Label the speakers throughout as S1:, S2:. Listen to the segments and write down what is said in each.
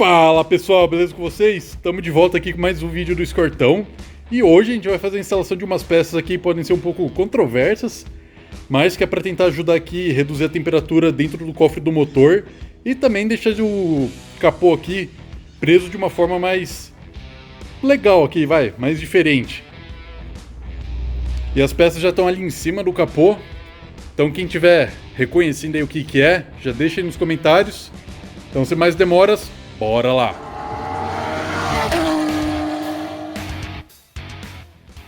S1: Fala pessoal, beleza com vocês? Estamos de volta aqui com mais um vídeo do Escortão. E hoje a gente vai fazer a instalação de umas peças aqui que podem ser um pouco controversas, mas que é para tentar ajudar aqui a reduzir a temperatura dentro do cofre do motor e também deixar o capô aqui preso de uma forma mais legal aqui, mais diferente. E as peças já estão ali em cima do capô, então quem tiver reconhecendo aí o que é, já deixa aí nos comentários. Então sem mais demoras, bora lá!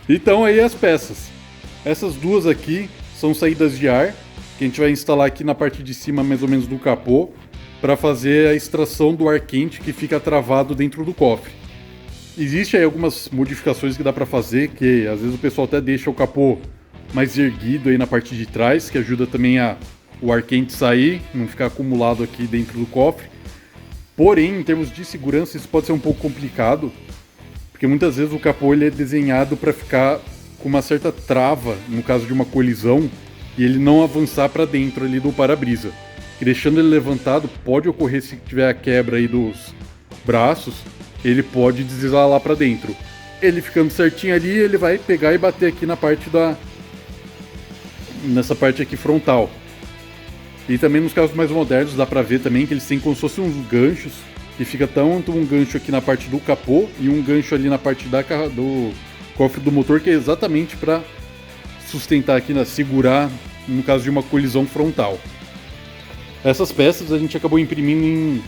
S1: Então aí as peças. Essas duas aqui são saídas de ar, que a gente vai instalar aqui na parte de cima mais ou menos do capô, para fazer a extração do ar quente que fica travado dentro do cofre. Existem aí algumas modificações que dá para fazer, que às vezes o pessoal até deixa o capô mais erguido aí na parte de trás, que ajuda também o ar quente sair, não ficar acumulado aqui dentro do cofre. Porém, em termos de segurança, isso pode ser um pouco complicado, porque muitas vezes o capô ele é desenhado para ficar com uma certa trava, no caso de uma colisão, e ele não avançar para dentro ali do para-brisa. E deixando ele levantado, pode ocorrer, se tiver a quebra aí dos braços, ele pode deslizar lá para dentro. Ele ficando certinho ali, ele vai pegar e bater aqui na parte nessa parte aqui frontal. E também nos casos mais modernos dá pra ver também que eles têm como se fossem uns ganchos, que fica tanto um gancho aqui na parte do capô e um gancho ali na parte do cofre do motor, que é exatamente para sustentar aqui, segurar no caso de uma colisão frontal. Essas peças a gente acabou imprimindo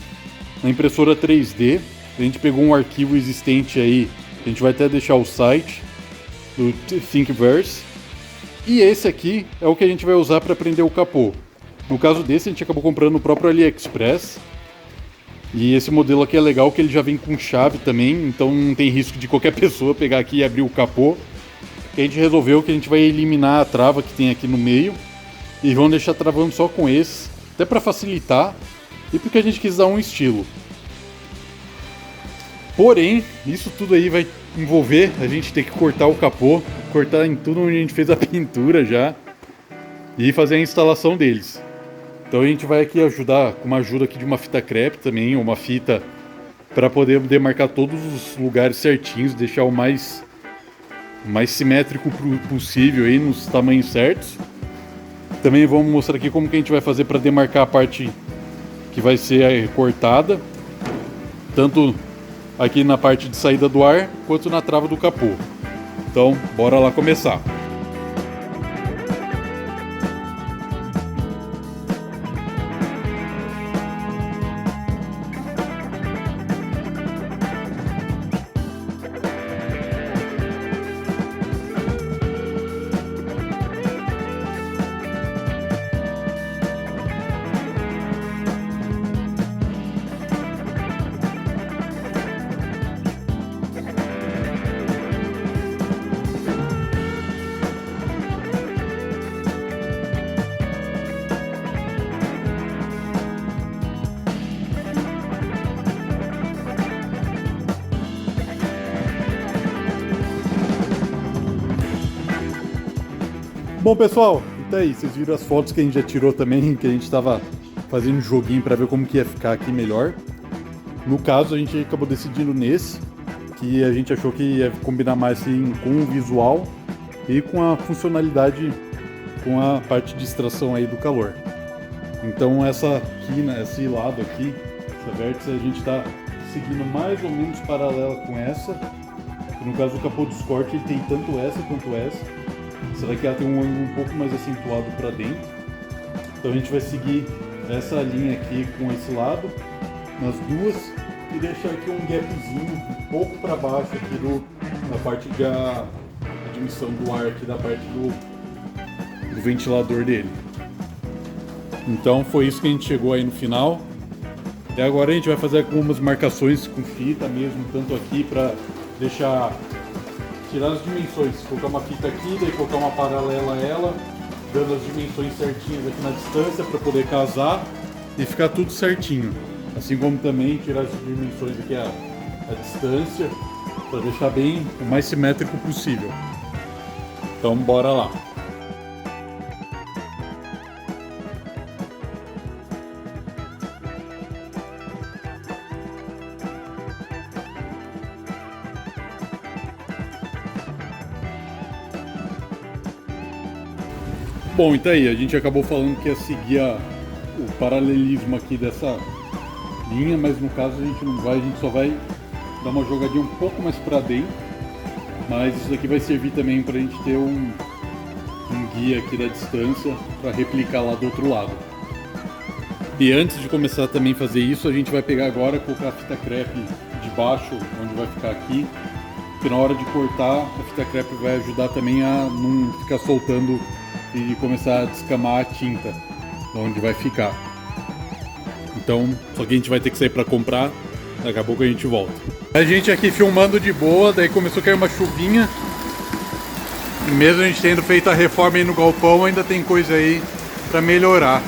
S1: na impressora 3D, a gente pegou um arquivo existente aí, a gente vai até deixar o site do Thingiverse, e esse aqui é o que a gente vai usar para prender o capô. No caso desse, a gente acabou comprando no próprio AliExpress. E esse modelo aqui é legal que ele já vem com chave também, então não tem risco de qualquer pessoa pegar aqui e abrir o capô. E a gente resolveu que a gente vai eliminar a trava que tem aqui no meio e vamos deixar travando só com esse, até para facilitar e porque a gente quis dar um estilo. Porém, isso tudo aí vai envolver a gente ter que cortar o capô, cortar em tudo onde a gente fez a pintura já e fazer a instalação deles. Então a gente vai aqui ajudar com uma ajuda aqui de uma fita crepe também, ou uma fita para poder demarcar todos os lugares certinhos, deixar o mais simétrico possível aí nos tamanhos certos. Também vamos mostrar aqui como que a gente vai fazer para demarcar a parte que vai ser cortada, tanto aqui na parte de saída do ar quanto na trava do capô. Então bora lá começar. Bom pessoal, então aí, vocês viram as fotos que a gente já tirou também, que a gente estava fazendo um joguinho para ver como que ia ficar aqui melhor. No caso a gente acabou decidindo nesse, que a gente achou que ia combinar mais assim, com o visual e com a funcionalidade, com a parte de extração aí do calor. Então essa quina, esse lado aqui, essa vértice a gente está seguindo mais ou menos paralela com essa. No caso do capô do Escort ele tem tanto essa quanto essa. Será que ela tem um ângulo um pouco mais acentuado para dentro? Então a gente vai seguir essa linha aqui com esse lado, nas duas, e deixar aqui um gapzinho um pouco para baixo aqui na parte da admissão do ar aqui da parte do ventilador dele. Então foi isso que a gente chegou aí no final. E agora a gente vai fazer algumas marcações com fita mesmo, tanto aqui para tirar as dimensões, colocar uma fita aqui, daí colocar uma paralela a ela, dando as dimensões certinhas aqui na distância para poder casar e ficar tudo certinho. Assim como também tirar as dimensões aqui a distância, para deixar bem o mais simétrico possível. Então bora lá. Bom, então aí, a gente acabou falando que ia seguir o paralelismo aqui dessa linha, mas no caso a gente não vai, a gente só vai dar uma jogadinha um pouco mais para dentro, mas isso daqui vai servir também para a gente ter um guia aqui da distância para replicar lá do outro lado. E antes de começar também a fazer isso, a gente vai pegar agora, colocar a fita crepe de baixo, onde vai ficar aqui, porque na hora de cortar, a fita crepe vai ajudar também a não ficar soltando e começar a descamar a tinta, onde vai ficar. Então, só que a gente vai ter que sair para comprar, daqui a pouco a gente volta. A gente aqui filmando de boa, daí começou a cair uma chuvinha. E mesmo a gente tendo feito a reforma aí no galpão, ainda tem coisa aí para melhorar.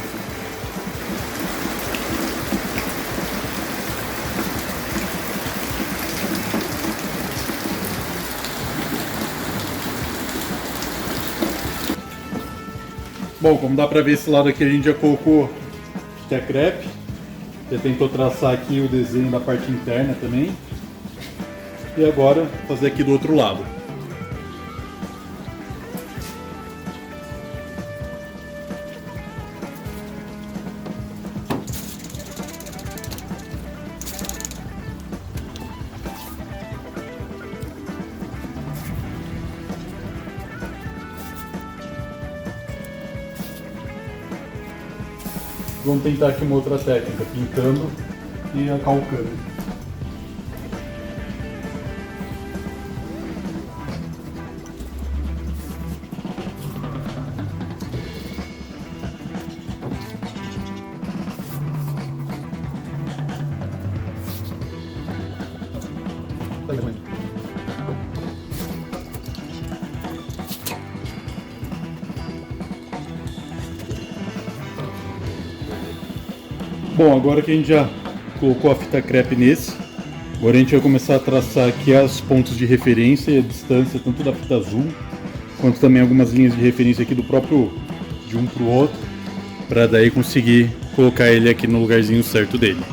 S1: Bom, como dá pra ver, esse lado aqui a gente já colocou fita crepe. Já tentou traçar aqui o desenho da parte interna também. E agora fazer aqui do outro lado. Vamos tentar aqui uma outra técnica, pintando e acalcando. Bom, agora que a gente já colocou a fita crepe nesse, agora a gente vai começar a traçar aqui os pontos de referência e a distância tanto da fita azul, quanto também algumas linhas de referência aqui do próprio, de um para o outro, para daí conseguir colocar ele aqui no lugarzinho certo dele.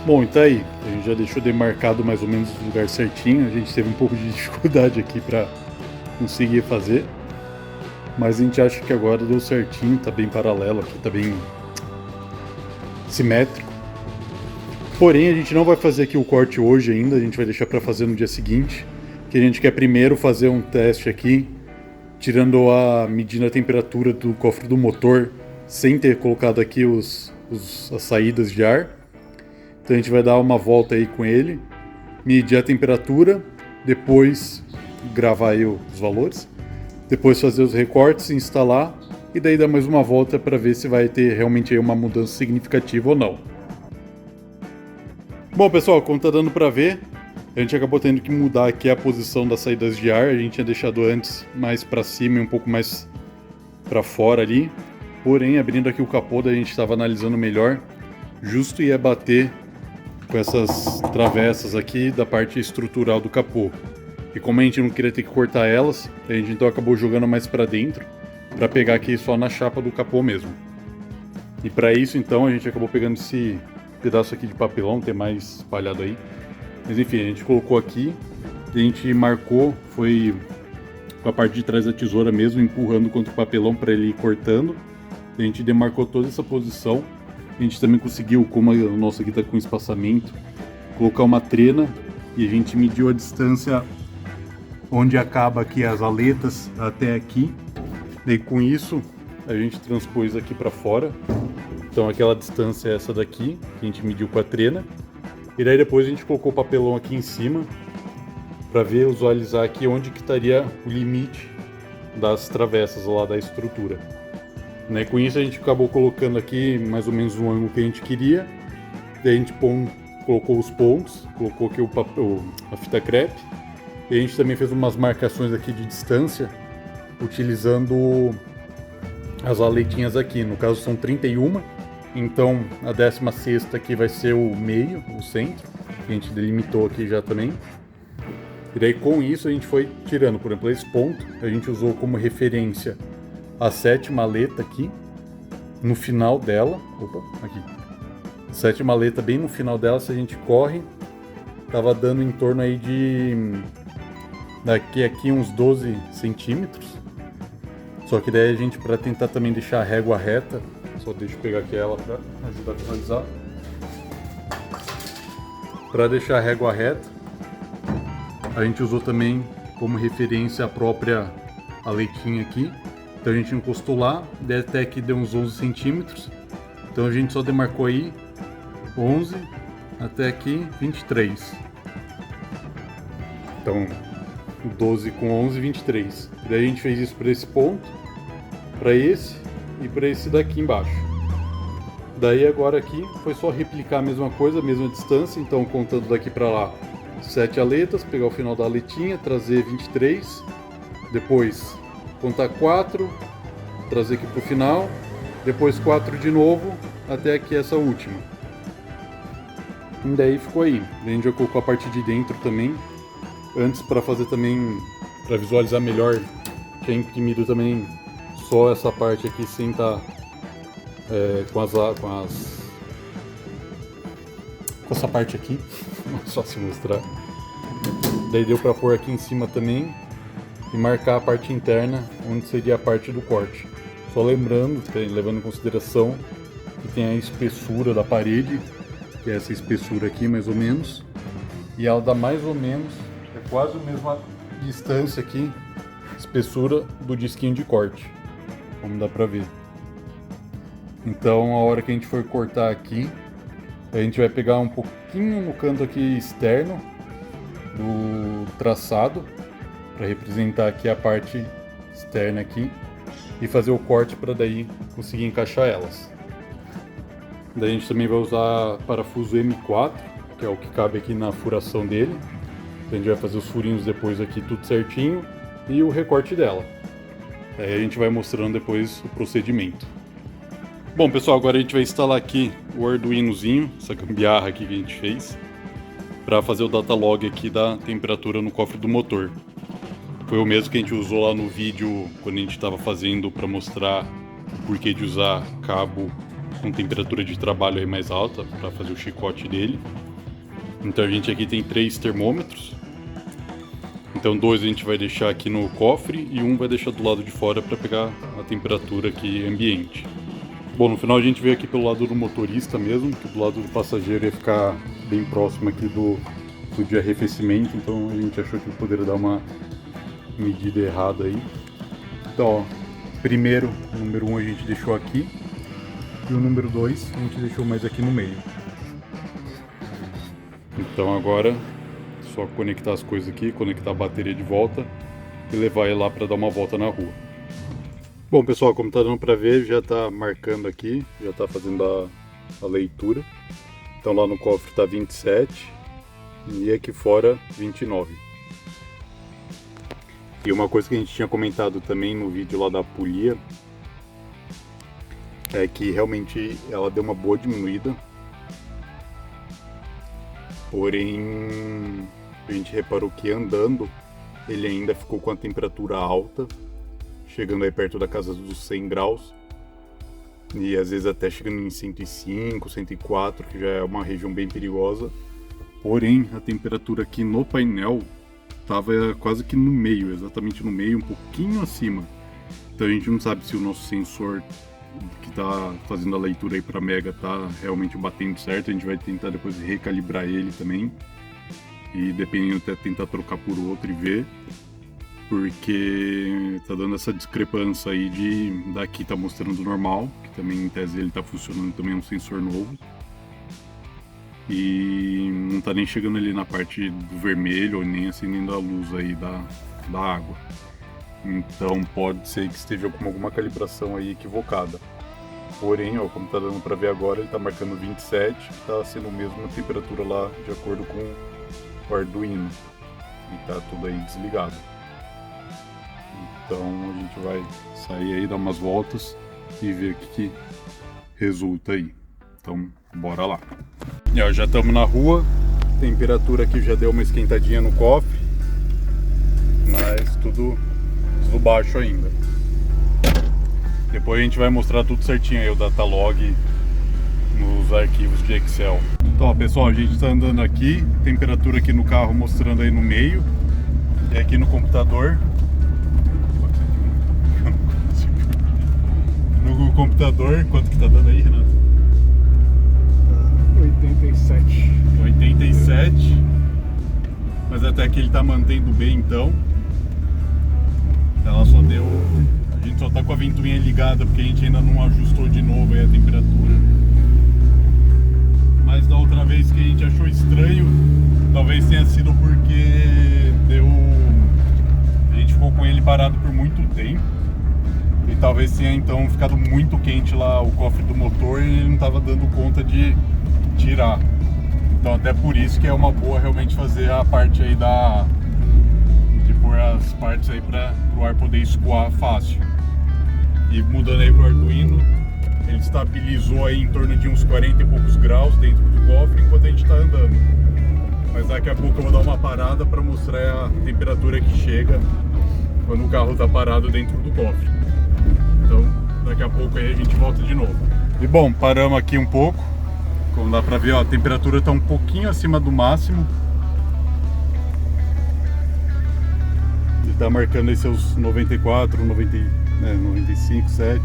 S1: Bom, então aí, a gente já deixou demarcado mais ou menos o lugar certinho, a gente teve um pouco de dificuldade aqui para conseguir fazer, mas a gente acha que agora deu certinho, tá bem paralelo aqui, tá bem simétrico. Porém, a gente não vai fazer aqui o corte hoje ainda, a gente vai deixar para fazer no dia seguinte, que a gente quer primeiro fazer um teste aqui, medindo a temperatura do cofre do motor, sem ter colocado aqui as saídas de ar. Então a gente vai dar uma volta aí com ele, medir a temperatura, depois gravar aí os valores, depois fazer os recortes, instalar e daí dar mais uma volta para ver se vai ter realmente aí uma mudança significativa ou não. Bom pessoal, como tá dando para ver, a gente acabou tendo que mudar aqui a posição das saídas de ar, a gente tinha deixado antes mais para cima e um pouco mais para fora ali, porém abrindo aqui o capô, a gente estava analisando melhor, justo ia bater com essas travessas aqui da parte estrutural do capô. E como a gente não queria ter que cortar elas, a gente então acabou jogando mais para dentro, para pegar aqui só na chapa do capô mesmo. E para isso então a gente acabou pegando esse pedaço aqui de papelão, tem mais espalhado aí. Mas enfim, a gente colocou aqui, a gente marcou, foi com a parte de trás da tesoura mesmo, empurrando contra o papelão para ele ir cortando. A gente demarcou toda essa posição. A gente também conseguiu, como o nosso aqui está com espaçamento, colocar uma trena e a gente mediu a distância onde acaba aqui as aletas até aqui. Daí com isso a gente transpôs aqui para fora. Então aquela distância é essa daqui, que a gente mediu com a trena. E daí depois a gente colocou o papelão aqui em cima para visualizar aqui onde que estaria o limite das travessas lá da estrutura. Né, com isso a gente acabou colocando aqui mais ou menos o ângulo que a gente queria. Daí a gente colocou os pontos, colocou aqui a fita crepe. E a gente também fez umas marcações aqui de distância, utilizando as aletinhas aqui. No caso são 31, então a 16ª aqui vai ser o meio, o centro, que a gente delimitou aqui já também. E daí com isso a gente foi tirando, por exemplo, esse ponto, a gente usou como referência a 7ª aleta aqui, no final dela, aqui, 7ª aleta bem no final dela, se a gente corre, tava dando em torno aí de, daqui aqui uns 12 centímetros, só que daí a gente, para tentar também deixar a régua reta, só deixa eu pegar aqui ela para ajudar a visualizar, para deixar a régua reta, a gente usou também como referência a própria aletinha aqui. Então a gente encostou lá, até aqui deu uns 11 centímetros. Então a gente só demarcou aí 11 até aqui 23. Então 12 com 11, 23. E daí a gente fez isso para esse ponto, para esse e para esse daqui embaixo. Daí agora aqui foi só replicar a mesma coisa, a mesma distância. Então contando daqui para lá 7 aletas, pegar o final da aletinha, trazer 23. Depois contar 4, trazer aqui para o final, depois 4 de novo, até aqui essa última. E daí ficou aí. Daí a gente já colocou a parte de dentro também. Antes, para fazer também, para visualizar melhor, tinha imprimido também só essa parte aqui sem estar com essa parte aqui, só se mostrar. Daí deu para pôr aqui em cima também e marcar a parte interna, onde seria a parte do corte. Só lembrando, levando em consideração que tem a espessura da parede, que é essa espessura aqui mais ou menos, e ela dá mais ou menos, é quase a mesma distância aqui, espessura do disquinho de corte, como dá pra ver. Então a hora que a gente for cortar aqui, a gente vai pegar um pouquinho no canto aqui externo do traçado, para representar aqui a parte externa aqui e fazer o corte para daí conseguir encaixar elas. Daí a gente também vai usar parafuso M4, que é o que cabe aqui na furação dele. Então a gente vai fazer os furinhos depois aqui tudo certinho e o recorte dela. Aí a gente vai mostrando depois o procedimento. Bom pessoal, agora a gente vai instalar aqui o Arduinozinho, essa gambiarra aqui que a gente fez, para fazer o datalog aqui da temperatura no cofre do motor. Foi o mesmo que a gente usou lá no vídeo quando a gente estava fazendo para mostrar o porquê de usar cabo com temperatura de trabalho aí mais alta para fazer o chicote dele. Então a gente aqui tem 3 termômetros. Então 2 a gente vai deixar aqui no cofre e um vai deixar do lado de fora para pegar a temperatura aqui ambiente. Bom, no final a gente veio aqui pelo lado do motorista mesmo, que do lado do passageiro ia ficar bem próximo aqui do de arrefecimento, então a gente achou que poderia dar uma medida errada aí. Então, ó, primeiro, o número 1 a gente deixou aqui e o número 2 a gente deixou mais aqui no meio. Então agora só conectar as coisas aqui, conectar a bateria de volta e levar ele lá para dar uma volta na rua. Bom pessoal, como tá dando para ver, já tá marcando aqui, já tá fazendo a leitura. Então lá no cofre tá 27 e aqui fora 29. E uma coisa que a gente tinha comentado também no vídeo lá da polia é que realmente ela deu uma boa diminuída. Porém, a gente reparou que andando ele ainda ficou com a temperatura alta, chegando aí perto da casa dos 100 graus. E às vezes até chegando em 105, 104, que já é uma região bem perigosa. Porém, a temperatura aqui no painel estava quase que no meio, exatamente no meio, um pouquinho acima. Então a gente não sabe se o nosso sensor que está fazendo a leitura aí para Mega está realmente batendo certo. A gente vai tentar depois recalibrar ele também. E dependendo até tentar trocar por outro e ver. Porque tá dando essa discrepância aí de daqui tá mostrando normal, que também em tese ele tá funcionando, também é um sensor novo. E não tá nem chegando ali na parte do vermelho, ou nem acendendo a luz aí da água. Então pode ser que esteja com alguma calibração aí equivocada. Porém, ó, como tá dando para ver agora, ele tá marcando 27, tá sendo a mesma temperatura lá de acordo com o Arduino. E tá tudo aí desligado. Então a gente vai sair aí, dar umas voltas e ver o que resulta aí. Então bora lá. E ó, já estamos na rua, a temperatura aqui já deu uma esquentadinha no cofre, mas tudo baixo ainda. Depois a gente vai mostrar tudo certinho aí, o datalog nos arquivos de Excel. Então ó, pessoal, a gente está andando aqui, temperatura aqui no carro mostrando aí no meio, e aqui no computador. No computador, quanto que tá dando aí, Renato?
S2: 87.
S1: 87. Mas até que ele tá mantendo bem então. Ela só deu... A gente só tá com a ventoinha ligada porque a gente ainda não ajustou de novo aí a temperatura. Mas da outra vez que a gente achou estranho, talvez tenha sido porque a gente ficou com ele parado por muito tempo. E talvez tenha então ficado muito quente lá o cofre do motor e ele não estava dando conta de tirar. Então até por isso que é uma boa realmente fazer a parte aí de pôr as partes aí para o ar poder escoar fácil. E mudando aí pro Arduino, ele estabilizou aí em torno de uns 40 e poucos graus dentro do cofre enquanto a gente está andando. Mas daqui a pouco eu vou dar uma parada para mostrar a temperatura que chega quando o carro está parado dentro do cofre. Então, daqui a pouco aí a gente volta de novo. E bom, paramos aqui um pouco. Como dá pra ver, ó, a temperatura está um pouquinho acima do máximo. Ele está marcando aí seus 94, 95, 7.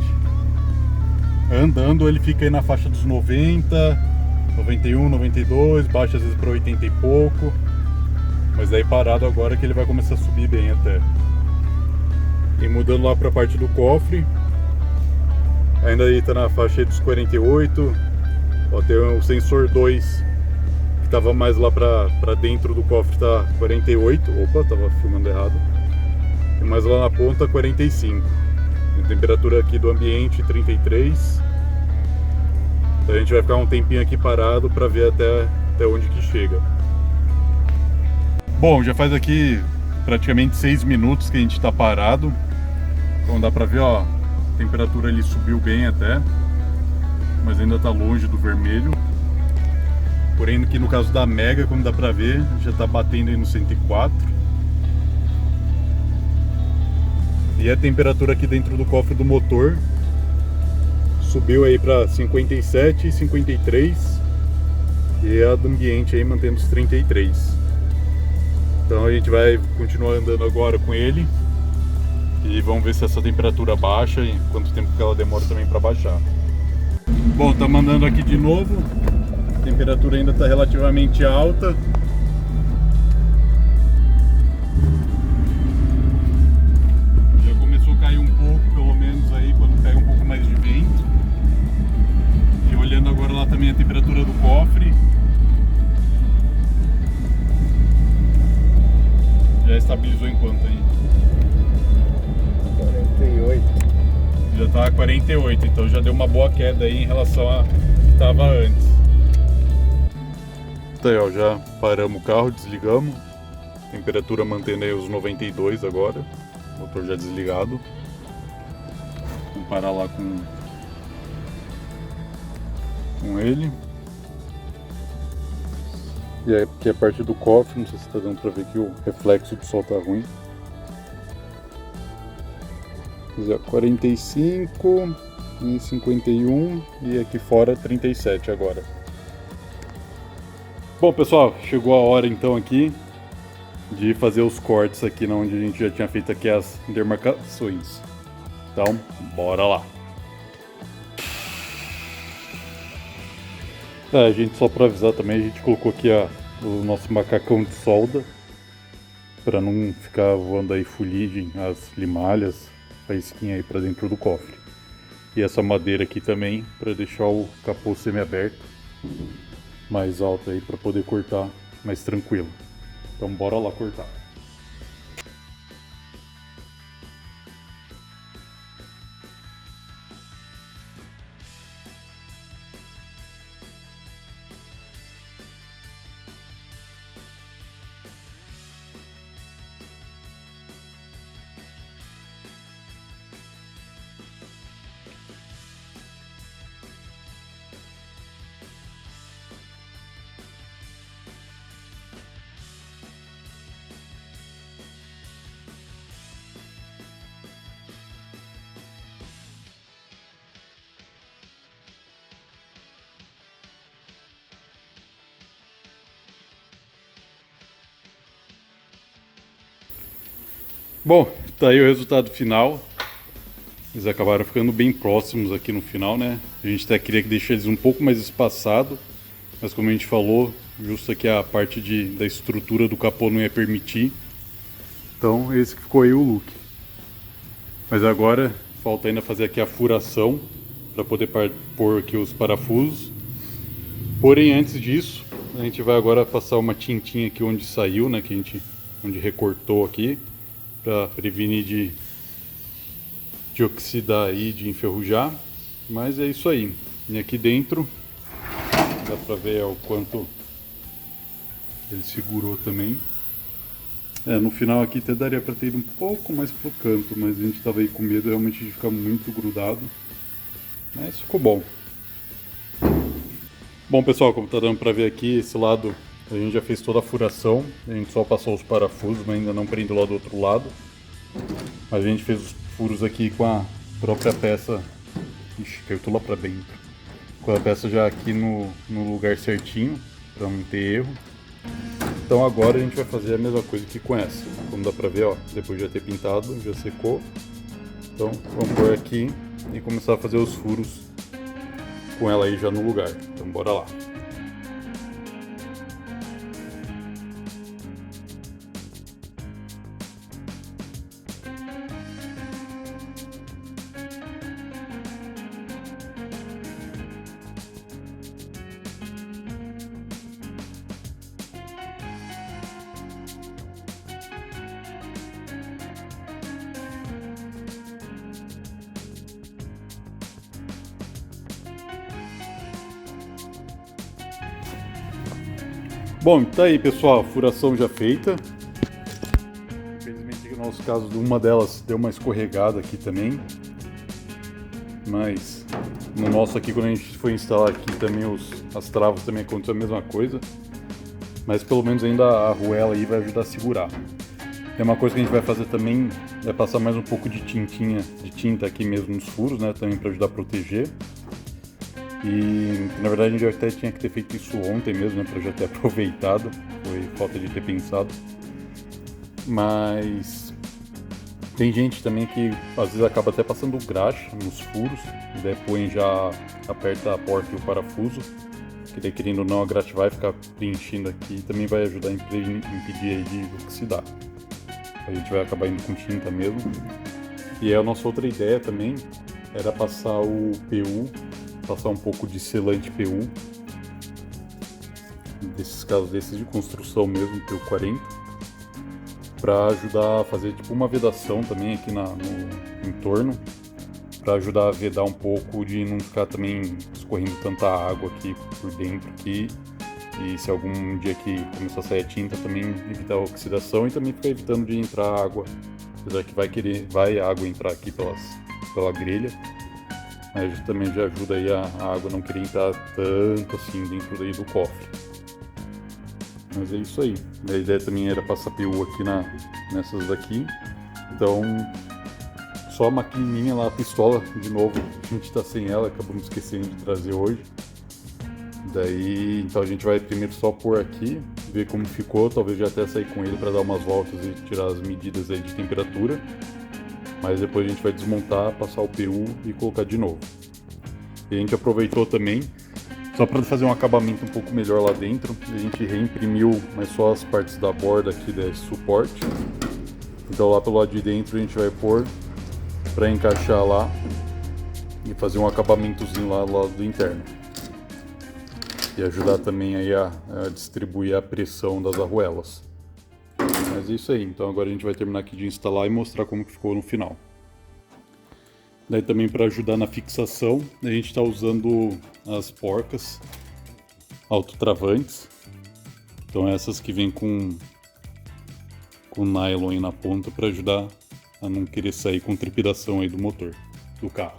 S1: Andando ele fica aí na faixa dos 90, 91, 92, baixa às vezes para 80 e pouco. Mas daí parado agora que ele vai começar a subir bem até. E mudando lá para a parte do cofre, ainda aí tá na faixa dos 48. Ó, tem o sensor 2 que tava mais lá pra dentro do cofre, tá 48. Opa, tava filmando errado. E mais lá na ponta 45. A temperatura aqui do ambiente 33. Então a gente vai ficar um tempinho aqui parado pra ver até onde que chega. Bom, já faz aqui praticamente 6 minutos que a gente tá parado. Então dá pra ver, ó, a temperatura ali subiu bem até, mas ainda tá longe do vermelho. Porém aqui no caso da Mega, como dá pra ver, já tá batendo aí no 104. E a temperatura aqui dentro do cofre do motor subiu aí para 57 e 53 e a do ambiente aí mantendo os 33. Então a gente vai continuar andando agora com ele e vamos ver se essa temperatura baixa e quanto tempo que ela demora também para baixar. Bom, estamos andando aqui de novo, a temperatura ainda está relativamente alta. Já começou a cair um pouco, pelo menos aí quando pega um pouco mais de vento. E olhando agora lá também a temperatura do cofre, já estabilizou em quanto aí?
S2: 48.
S1: Já tá 48, então já deu uma boa queda aí em relação a que estava antes. Então aí, ó, já paramos o carro, desligamos. Temperatura mantendo aí os 92 agora. Motor já desligado. Vamos parar lá com ele. E aqui a parte do cofre, não sei se tá dando pra ver que o reflexo do sol tá ruim. 45 e 51 e aqui fora 37 agora. Bom pessoal, chegou a hora então aqui de fazer os cortes aqui onde a gente já tinha feito aqui as demarcações. Então, bora lá. A gente, só para avisar também, a gente colocou aqui o nosso macacão de solda para não ficar voando aí fuligem, as limalhas, faísquinha aí para dentro do cofre. E essa madeira aqui também para deixar o capô semi-aberto mais alto aí para poder cortar mais tranquilo. Então bora lá cortar. Bom, tá aí o resultado final. Eles acabaram ficando bem próximos aqui no final, né? A gente até queria que deixasse eles um pouco mais espaçado, mas como a gente falou, justo aqui a parte da estrutura do capô não ia permitir. Então esse que ficou aí o look. Mas agora falta ainda fazer aqui a furação para poder pôr aqui os parafusos. Porém, antes disso, a gente vai agora passar uma tintinha aqui onde saiu, né? Que a gente onde recortou aqui, para prevenir de oxidar e de enferrujar. Mas é isso aí. E aqui dentro dá para ver o quanto ele segurou também. No final aqui até daria para ter ido um pouco mais pro canto, mas a gente estava aí com medo realmente de ficar muito grudado. Mas ficou bom. Bom pessoal, como tá dando para ver aqui, esse lado a gente já fez toda a furação, a gente só passou os parafusos, mas ainda não prendeu lá do outro lado. A gente fez os furos aqui com a própria peça. Ixi, caiu tudo lá pra dentro. Com a peça já aqui no lugar certinho, para não ter erro. Então agora a gente vai fazer a mesma coisa que com essa. Como dá pra ver, ó, depois de já ter pintado, já secou. Então vamos pôr aqui e começar a fazer os furos com ela aí já no lugar. Então bora lá. Bom, tá aí pessoal, furação já feita. Infelizmente no nosso caso uma delas deu uma escorregada aqui também. Mas no nosso aqui, quando a gente foi instalar aqui também as travas também aconteceu a mesma coisa. Mas pelo menos ainda a arruela aí vai ajudar a segurar. Tem uma coisa que a gente vai fazer também, é passar mais um pouco de tinta aqui mesmo nos furos, né, também para ajudar a proteger. E na verdade a gente até tinha que ter feito isso ontem mesmo, né, para já ter aproveitado. Foi falta de ter pensado. Mas tem gente também que às vezes acaba até passando graxa nos furos, e daí põe já, aperta a porta e o parafuso, que daí querendo ou não a graxa vai ficar preenchendo aqui e também vai ajudar a impedir aí de oxidar. A gente vai acabar indo com tinta mesmo. E a nossa outra ideia também era passar o PU, passar um pouco de selante PU, desses casos desses de construção mesmo, PU 40, para ajudar a fazer tipo uma vedação também aqui no entorno, para ajudar a vedar um pouco, de não ficar também escorrendo tanta água aqui por dentro aqui. E se algum dia que começar a sair a tinta, também evitar a oxidação e também ficar evitando de entrar água, apesar que vai água entrar aqui pela grelha, mas também já ajuda aí a água não querer entrar tanto assim dentro daí do cofre. Mas é isso aí. A ideia também era passar PU aqui nessas daqui. Então, só a maquininha lá, a pistola, de novo, a gente tá sem ela, acabamos esquecendo de trazer hoje. Daí, então a gente vai primeiro só pôr aqui, ver como ficou, talvez já até sair com ele para dar umas voltas e tirar as medidas aí de temperatura. Mas depois a gente vai desmontar, passar o PU e colocar de novo. E a gente aproveitou também, só para fazer um acabamento um pouco melhor lá dentro, a gente reimprimiu, mas só as partes da borda aqui desse suporte. Então lá pelo lado de dentro a gente vai pôr para encaixar lá e fazer um acabamentozinho lá do lado interno. E ajudar também aí a distribuir a pressão das arruelas. Mas é isso aí, então agora a gente vai terminar aqui de instalar e mostrar como que ficou no final. Daí também para ajudar na fixação, a gente está usando as porcas autotravantes. Então essas que vêm com nylon aí na ponta para ajudar a não querer sair com trepidação aí do motor do carro.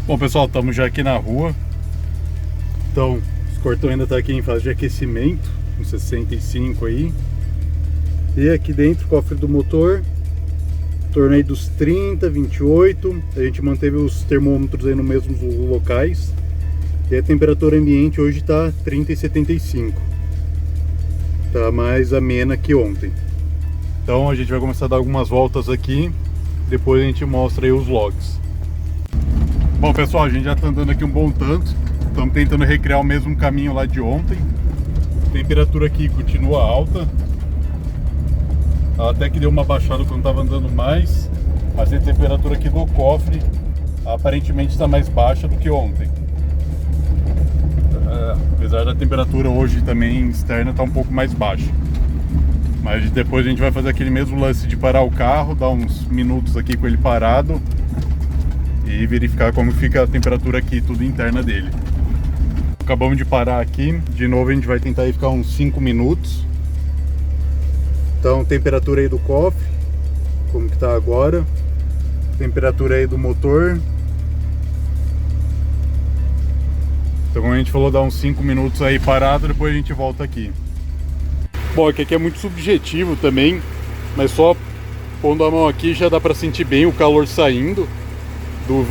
S1: Bom pessoal, estamos já aqui na rua. Então, os cortão ainda está aqui em fase de aquecimento, com 65 aí. E aqui dentro, cofre do motor, em torno aí dos 30, 28. A gente manteve os termômetros aí nos mesmos locais. E a temperatura ambiente hoje está 30,75. Tá mais amena que ontem. Então a gente vai começar a dar algumas voltas aqui. Depois a gente mostra aí os logs. Bom pessoal, a gente já está andando aqui um bom tanto. Estamos tentando recriar o mesmo caminho lá de ontem. A temperatura aqui continua alta. Até que deu uma baixada quando estava andando mais. Mas a temperatura aqui do cofre aparentemente está mais baixa do que ontem. Apesar da temperatura hoje também externa estar um pouco mais baixa. Mas depois a gente vai fazer aquele mesmo lance de parar o carro, dar uns minutos aqui com ele parado e verificar como fica a temperatura aqui, tudo interna dele. Acabamos de parar aqui, de novo a gente vai tentar aí ficar uns 5 minutos. Então, temperatura aí do cofre, como que tá agora. Temperatura aí do motor. Então, como a gente falou, dá uns 5 minutos aí parado, depois a gente volta aqui. Bom, aqui é muito subjetivo também, mas só pondo a mão aqui já dá pra sentir bem o calor saindo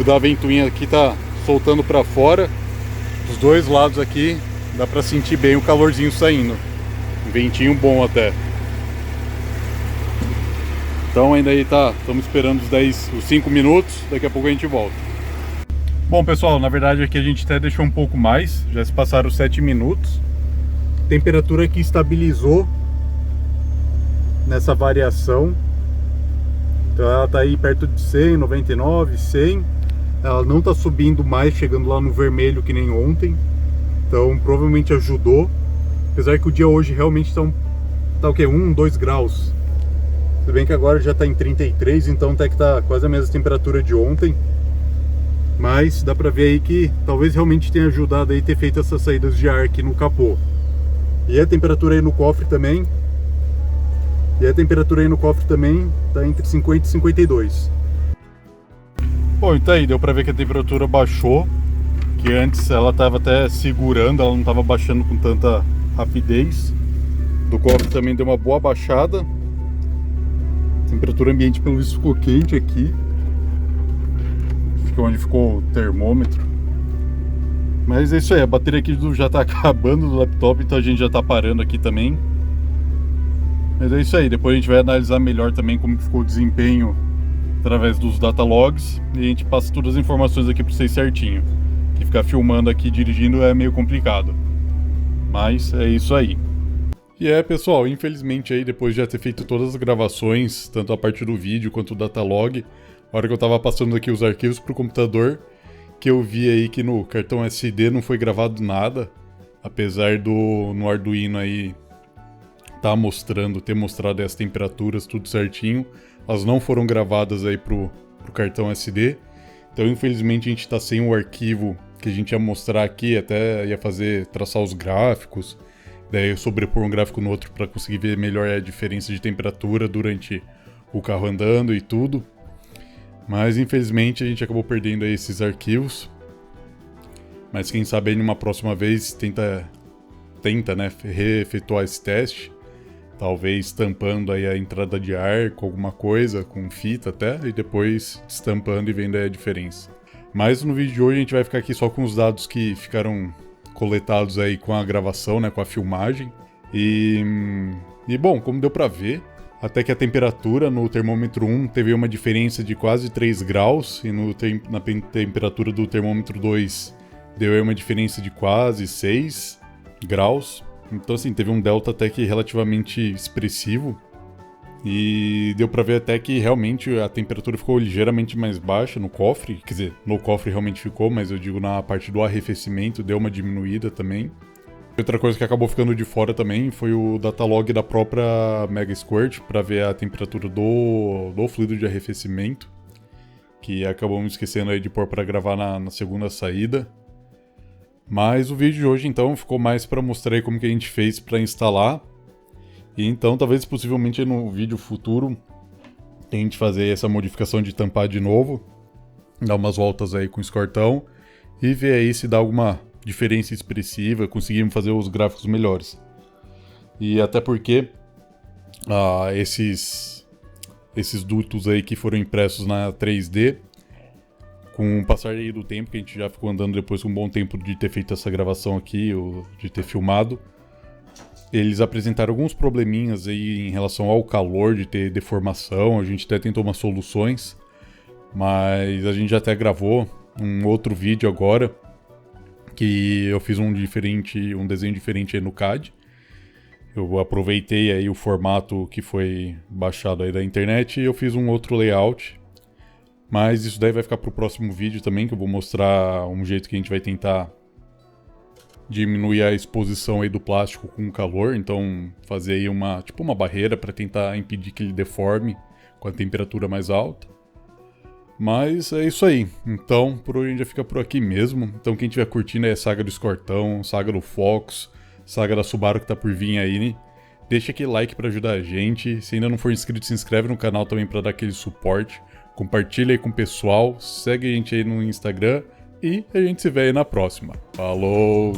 S1: da ventoinha aqui, tá soltando pra fora. Dos dois lados aqui dá pra sentir bem o calorzinho saindo. Um ventinho bom até. Então ainda aí tá, estamos esperando os 5 minutos, daqui a pouco a gente volta. Bom pessoal, na verdade aqui a gente até deixou um pouco mais, já se passaram 7 minutos. Temperatura aqui estabilizou nessa variação. Então ela tá aí perto de 100, 99, 100. Ela não tá subindo mais, chegando lá no vermelho que nem ontem. Então provavelmente ajudou. Apesar que o dia hoje realmente tá o quê? 1, 2 graus. Tudo bem que agora já tá em 33, então até que tá quase a mesma temperatura de ontem. Mas dá pra ver aí que talvez realmente tenha ajudado aí ter feito essas saídas de ar aqui no capô. E a temperatura aí no cofre também. Tá entre 50 e 52. Bom, então aí deu pra ver que a temperatura baixou. Que antes ela tava até segurando, ela não tava baixando com tanta rapidez. Do cofre também deu uma boa baixada. A temperatura ambiente pelo visto ficou quente aqui. Fica onde ficou o termômetro. Mas é isso aí, a bateria aqui já tá acabando do laptop, então a gente já tá parando aqui também. Mas é isso aí, depois a gente vai analisar melhor também como ficou o desempenho através dos data logs. E a gente passa todas as informações aqui para vocês certinho. Que ficar filmando aqui, dirigindo é meio complicado. Mas é isso aí. E pessoal, infelizmente aí depois de já ter feito todas as gravações, tanto a parte do vídeo quanto o datalog, a hora que eu tava passando aqui os arquivos pro computador, que eu vi aí que no cartão SD não foi gravado nada, apesar no Arduino aí ter mostrado as temperaturas tudo certinho, elas não foram gravadas aí pro cartão SD. Então infelizmente a gente tá sem o arquivo que a gente ia mostrar aqui, até ia traçar os gráficos, daí sobrepor um gráfico no outro para conseguir ver melhor a diferença de temperatura durante o carro andando e tudo. Mas infelizmente a gente acabou perdendo aí esses arquivos. Mas quem sabe aí numa próxima vez tenta, né, reefetuar esse teste. Talvez tampando aí a entrada de ar com alguma coisa, com fita até, e depois destampando e vendo aí a diferença. Mas no vídeo de hoje a gente vai ficar aqui só com os dados que ficaram coletados aí com a gravação, né, com a filmagem. E bom, como deu pra ver, até que a temperatura no termômetro 1 teve uma diferença de quase 3 graus, e na temperatura do termômetro 2 deu aí uma diferença de quase 6 graus. Então assim, teve um delta até que relativamente expressivo. E deu pra ver até que realmente a temperatura ficou ligeiramente mais baixa no cofre. Quer dizer, no cofre realmente ficou, mas eu digo na parte do arrefecimento deu uma diminuída também. Outra coisa que acabou ficando de fora também foi o datalog da própria Mega Squirt para ver a temperatura do fluido de arrefecimento, que acabamos esquecendo aí de pôr para gravar na segunda saída. Mas o vídeo de hoje então ficou mais para mostrar aí como que a gente fez para instalar. E então talvez possivelmente no vídeo futuro tente fazer essa modificação de tampar de novo, dar umas voltas aí com o escortão e ver aí se dá alguma diferença expressiva, conseguimos fazer os gráficos melhores. E até porque esses dutos aí que foram impressos na 3D, com o passar aí do tempo, que a gente já ficou andando depois com um bom tempo de ter feito essa gravação aqui, ou de ter filmado, eles apresentaram alguns probleminhas aí em relação ao calor, de ter deformação. A gente até tentou umas soluções, mas a gente já até gravou um outro vídeo agora, que eu fiz um desenho diferente aí no CAD. Eu aproveitei aí o formato que foi baixado aí da internet e eu fiz um outro layout. Mas isso daí vai ficar pro próximo vídeo também, que eu vou mostrar um jeito que a gente vai tentar diminuir a exposição aí do plástico com o calor. Então fazer aí uma barreira para tentar impedir que ele deforme com a temperatura mais alta. Mas é isso aí. Então, por hoje a gente já fica por aqui mesmo. Então, quem estiver curtindo aí a saga do Escortão, saga do Fox, saga da Subaru que tá por vir aí, né? Deixa aquele like para ajudar a gente. Se ainda não for inscrito, se inscreve no canal também para dar aquele suporte. Compartilha aí com o pessoal. Segue a gente aí no Instagram, E a gente se vê aí na próxima. Falou!